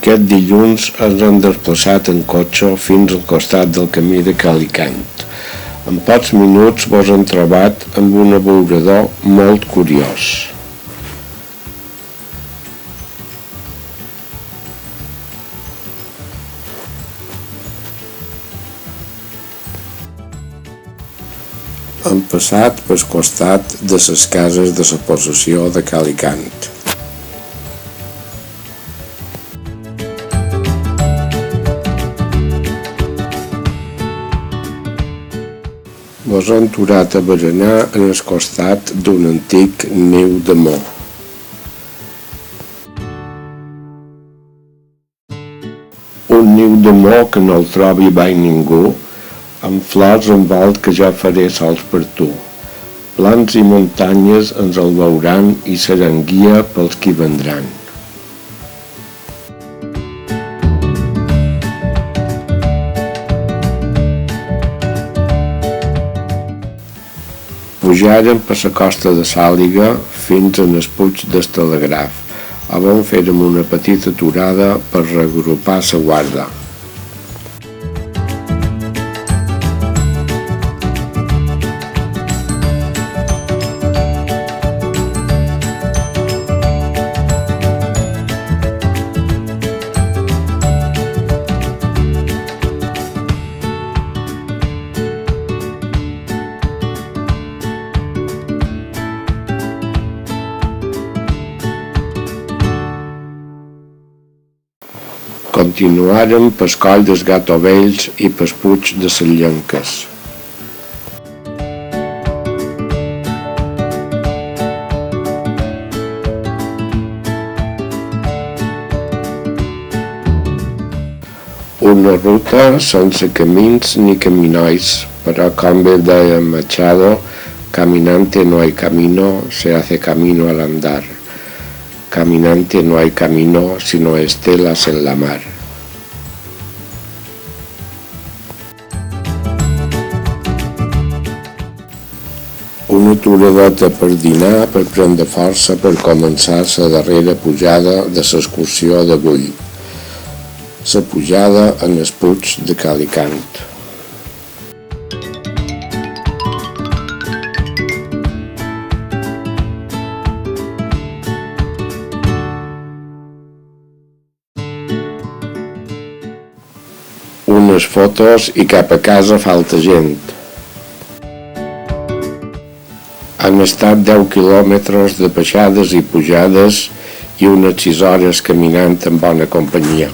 Aquest dilluns ens hem desplaçat en cotxe fins al costat del camí de Calicant. En pocs minuts vos hem trobat amb un abeurador molt curiós. Hem passat pel costat de les cases de la possessió de Calicant. Vos hem aturat a berenar en el costat d'un antic niu de mo. Un niu de mo que no el trobi mai ningú, amb flors en volt que ja faré sols per tu. Plans i muntanyes ens el veuran i seran guia pels qui vendran. Pujàrem per la costa de Sàliga fins en el Puig del Telegraf, on fèrem una petita aturada per reagrupar la guarda. Continuàrem pel coll dels Gatovells i pel Puig de les Llenques. Una ruta sense camins ni caminois, però com bé deia Machado, caminante no hay camino, se hace camino al andar. Caminante no hay camino, sino estelas en la mar. Una aturadeta per dinar, per prendre força per començar la darrera pujada de l'excursió d'avui. La pujada en el Puig de Calicant. Unes fotos i cap a casa falta gent. Han estat 10 quilòmetres de baixades i pujades i unes 6 hores caminant en bona companyia.